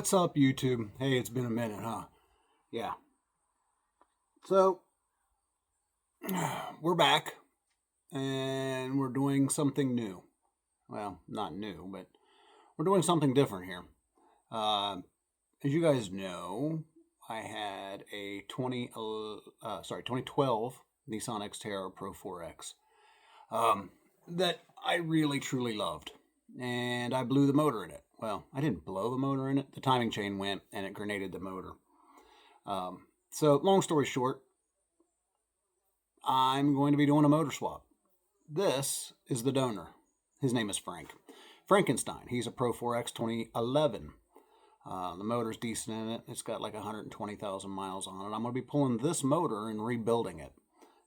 What's up, YouTube? Hey, it's been a minute, huh? Yeah. So, we're back, and we're doing something new. Well, not new, but we're doing something different here. Uh, as you guys know, I had a 2012 Nissan Xterra Pro 4X that I really truly loved, and I blew the motor in it. Well, I didn't blow the motor in it. The timing chain went, and it grenaded the motor. So, long story short, I'm going to be doing a motor swap. This is the donor. His name is Frank. Frankenstein. He's a Pro 4X 2011. The motor's decent in it. It's got like 120,000 miles on it. I'm going to be pulling this motor and rebuilding it.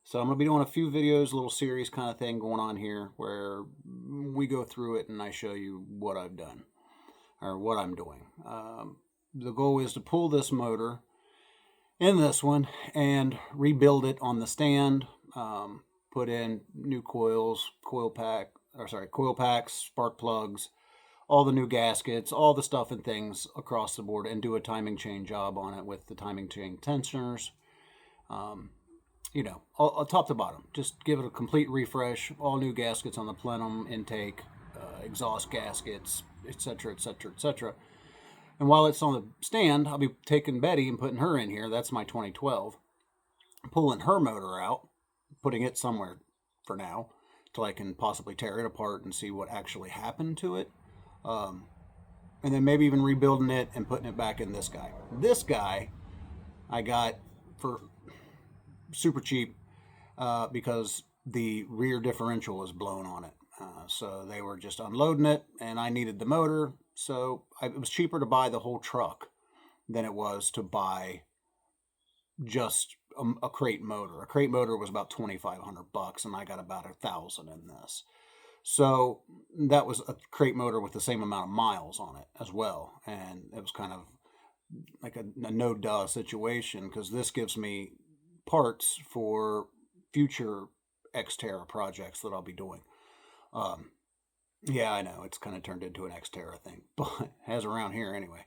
So I'm going to be doing a few videos, a little series kind of thing going on here where we go through it and I show you what I've done or what I'm doing. The goal is to pull this motor in this one and rebuild it on the stand, put in new coils, coil packs, spark plugs, all the new gaskets, all the stuff and things across the board, and do a timing chain job on it with the timing chain tensioners. All top to bottom. Just give it a complete refresh, all new gaskets on the plenum, intake, exhaust gaskets, etc., etc., etc. And while it's on the stand, I'll be taking Betty and putting her in here. That's my 2012. Pulling her motor out, putting it somewhere for now, till I can possibly tear it apart and see what actually happened to it. And then maybe even rebuilding it and putting it back in this guy. This guy I got for super cheap because the rear differential is blown on it. So they were just unloading it, and I needed the motor. So it was cheaper to buy the whole truck than it was to buy just a crate motor. A crate motor was about $2,500, and I got about 1,000 in this. So that was a crate motor with the same amount of miles on it as well, and it was kind of like a no-duh situation because this gives me parts for future Xterra projects that I'll be doing. Yeah, I know it's kind of turned into an Xterra thing, but has around here anyway.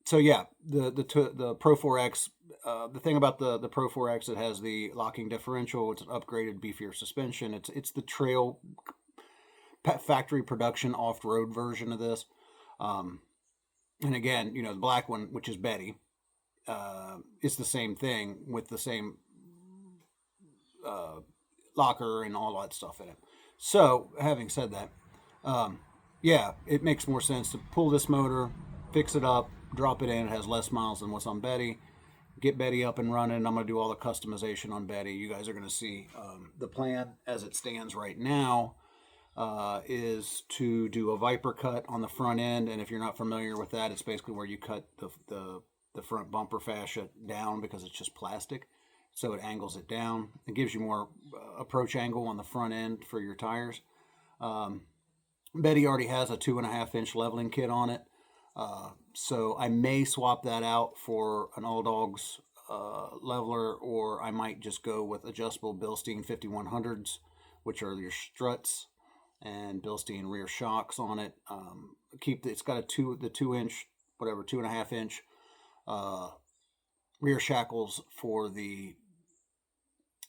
So yeah, the Pro 4X. The thing about the Pro 4X, it has the locking differential. It's an upgraded, beefier suspension. It's the trail factory production off-road version of this. And again, the black one, which is Betty, it's the same thing with the same locker and all that stuff in it. So, having said that, yeah, it makes more sense to pull this motor, fix it up, drop it in. It has less miles than what's on Betty. Get Betty up and running. I'm going to do all the customization on Betty. You guys are going to see the plan as it stands right now is to do a Viper cut on the front end. And if you're not familiar with that, it's basically where you cut the front bumper fascia down because it's just plastic. So it angles it down. It gives you more approach angle on the front end for your tires. Betty already has a 2.5-inch leveling kit on it. So I may swap that out for an All Dogs leveler, or I might just go with adjustable Bilstein 5100s, which are your struts, and Bilstein rear shocks on it. It's got the 2.5-inch rear shackles for the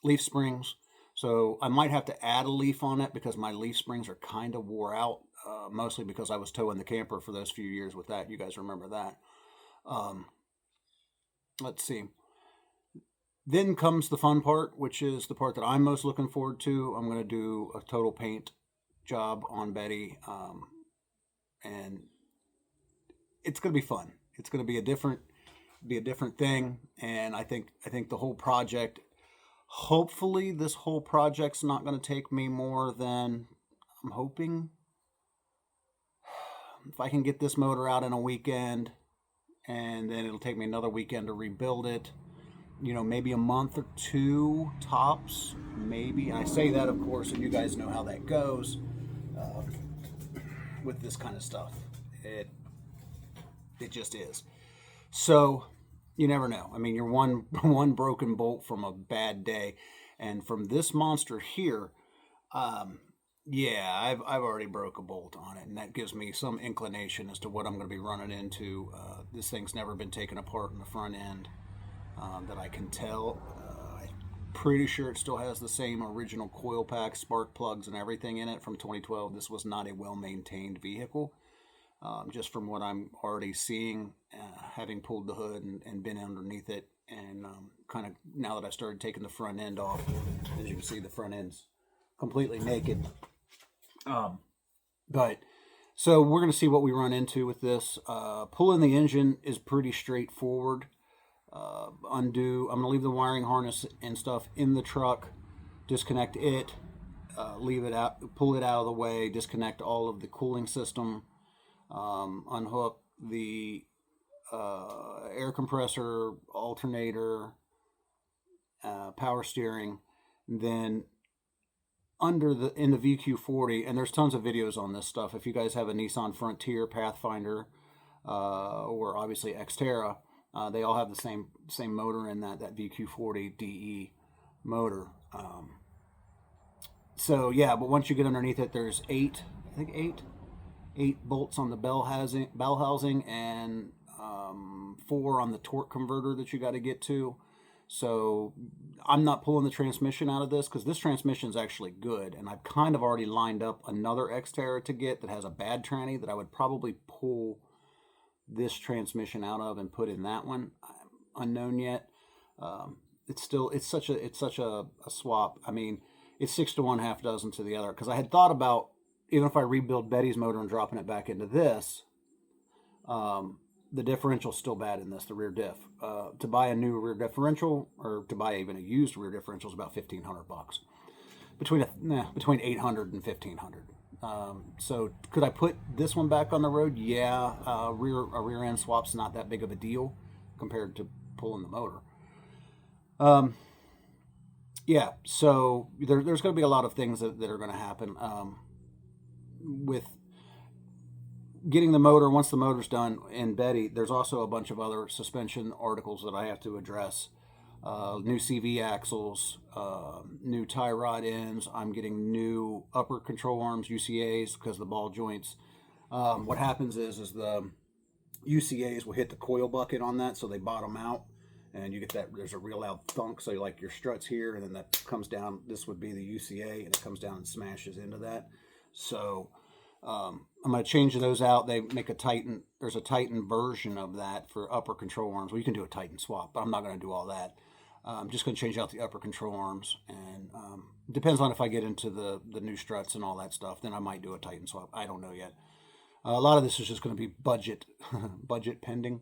leaf springs. So I might have to add a leaf on it because my leaf springs are kind of wore out, mostly because I was towing the camper for those few years with that. You guys remember that. Let's see. Then comes the fun part, which is the part that I'm most looking forward to. I'm going to do a total paint job on Betty, and it's going to be fun. It's going to be a different thing, and I think the whole project. Hopefully, this whole project's not going to take me more than, I'm hoping, if I can get this motor out in a weekend, and then it'll take me another weekend to rebuild it, maybe a month or two tops, maybe. And I say that, of course, and you guys know how that goes with this kind of stuff. It just is. So you never know. I mean, you're one broken bolt from a bad day, and from this monster here, Yeah, I've already broke a bolt on it, and that gives me some inclination as to what I'm going to be running into. This thing's never been taken apart in the front end that I can tell. I'm pretty sure it still has the same original coil pack, spark plugs, and everything in it from 2012. This was not a well-maintained vehicle, just from what I'm already seeing, having pulled the hood and been underneath it, and kind of now that I started taking the front end off, as you can see, the front end's completely naked. But so we're going to see what we run into with this. Pulling the engine is pretty straightforward. I'm going to leave the wiring harness and stuff in the truck, disconnect it, leave it out, pull it out of the way, disconnect all of the cooling system, unhook the air compressor, alternator, power steering, then in the VQ40, and there's tons of videos on this stuff. If you guys have a Nissan Frontier, Pathfinder, or obviously Xterra, they all have the same motor in that VQ40 DE motor. So yeah, but once you get underneath it, there's eight bolts on the bell housing, and 4 on the torque converter that you got to get to. So I'm not pulling the transmission out of this because this transmission is actually good, and I've kind of already lined up another Xterra to get that has a bad tranny that I would probably pull this transmission out of and put in that one. Unknown yet. It's such a swap. I mean, it's 6 to 1, half dozen to the other. Because I had thought about, even if I rebuild Betty's motor and dropping it back into this, the differential's still bad in this, the rear diff. To buy a new rear differential, or to buy even a used rear differential, is about $1,500. Between 800 and 1,500. So could I put this one back on the road? Yeah, a rear end swap's not that big of a deal compared to pulling the motor. Yeah, so there's going to be a lot of things that are going to happen with getting the motor. Once the motor's done in Betty, there's also a bunch of other suspension articles that I have to address. New CV axles, new tie rod ends. I'm getting new upper control arms, UCAs, because the ball joints. What happens is the UCAs will hit the coil bucket on that, so they bottom out, and you get that. There's a real loud thunk. So like your struts here, and then that comes down. This would be the UCA, and it comes down and smashes into that. So I'm going to change those out. They make a Titan. There's a Titan version of that for upper control arms. Well, you can do a Titan swap, but I'm not going to do all that. I'm just going to change out the upper control arms, and depends on if I get into the new struts and all that stuff. Then I might do a Titan swap. I don't know yet. A lot of this is just going to be budget pending,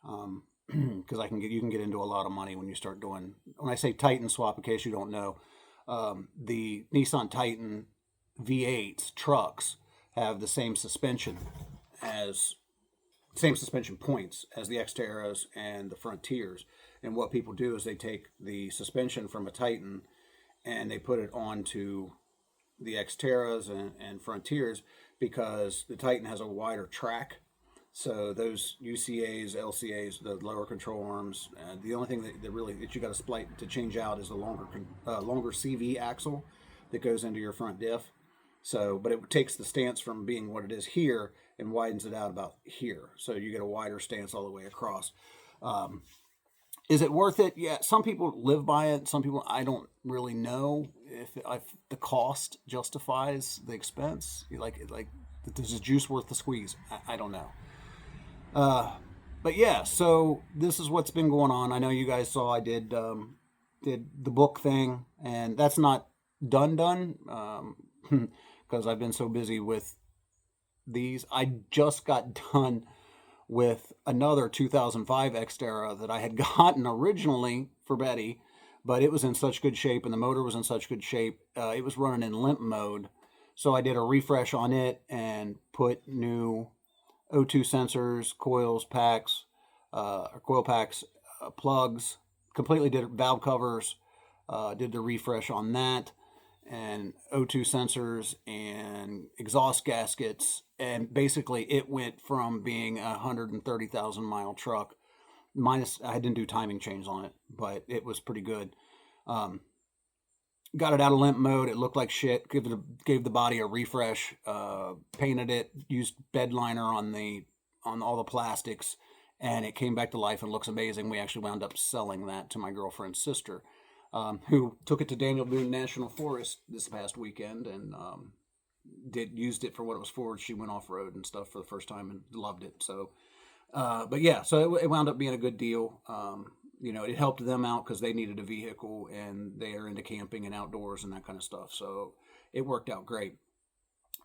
because you can get into a lot of money when you start doing. When I say Titan swap, in case you don't know, the Nissan Titan V8s trucks have the same suspension points as the Xterras and the Frontiers. And what people do is they take the suspension from a Titan and they put it onto the Xterras and Frontiers, because the Titan has a wider track. So those UCAs, LCAs, the lower control arms, the only thing that you got to change out is the longer CV axle that goes into your front diff. So, but it takes the stance from being what it is here and widens it out about here. So you get a wider stance all the way across. Is it worth it? Yeah, some people live by it. Some people, I don't really know if the cost justifies the expense. Like, is the juice worth the squeeze? I don't know. But yeah, so this is what's been going on. I know you guys saw I did the book thing, and that's not done, because I've been so busy with these. I just got done with another 2005 Xterra that I had gotten originally for Betty, but it was in such good shape and the motor was in such good shape. It was running in limp mode. So I did a refresh on it and put new O2 sensors, coil packs, plugs, completely did valve covers, did the refresh on that, and O2 sensors and exhaust gaskets. And basically it went from being a 130,000 mile truck, minus, I didn't do timing chains on it, but it was pretty good. got it out of limp mode. It looked like shit. Gave the body a refresh. Painted it. Used bed liner on all the plastics, and it came back to life and looks amazing. We actually wound up selling that to my girlfriend's sister, who took it to Daniel Boone National Forest this past weekend and used it for what it was for. She went off road and stuff for the first time and loved it. So, but yeah, so it wound up being a good deal. It helped them out because they needed a vehicle and they are into camping and outdoors and that kind of stuff. So it worked out great.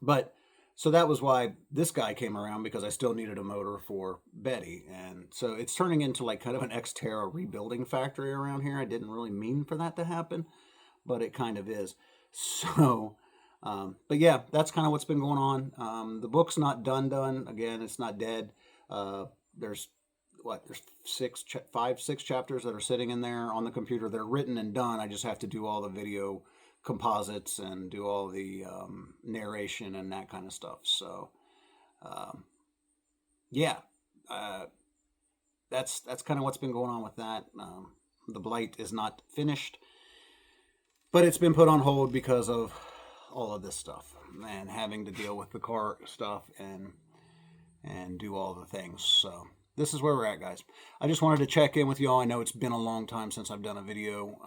But so that was why this guy came around, because I still needed a motor for Betty. And so it's turning into like kind of an Xterra rebuilding factory around here. I didn't really mean for that to happen, but it kind of is. So, but yeah, that's kind of what's been going on. The book's not done. Again, it's not dead. There's there's 6 chapters that are sitting in there on the computer. They're written and done. I just have to do all the video composites and do all the narration and that kind of stuff. So, yeah, that's kind of what's been going on with that. The Blight is not finished, but it's been put on hold because of all of this stuff and having to deal with the car stuff and do all the things. So this is where we're at, guys. I just wanted to check in with y'all. I know it's been a long time since I've done a video,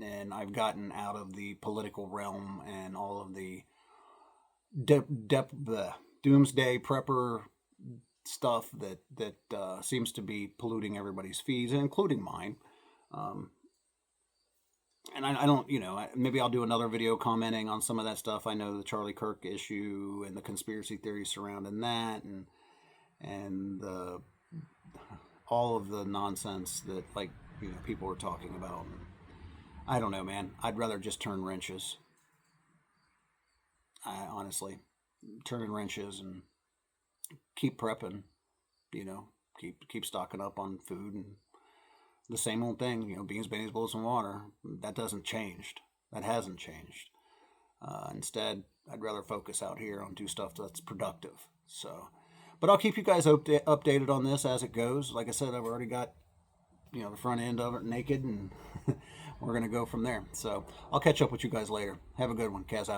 and I've gotten out of the political realm and all of the doomsday prepper stuff that seems to be polluting everybody's feeds, including mine. And I don't, maybe I'll do another video commenting on some of that stuff. I know the Charlie Kirk issue and the conspiracy theories surrounding that, and all of the nonsense that people were talking about. I don't know, man. I'd rather just turn wrenches. Honestly, turning wrenches and keep prepping. Keep stocking up on food and the same old thing. Beans, beanies, bullets, and water. That hasn't changed. Instead, I'd rather focus out here on do stuff that's productive. So, but I'll keep you guys updated on this as it goes. Like I said, I've already got the front end of it naked, and we're gonna go from there. So I'll catch up with you guys later. Have a good one. Kaz out.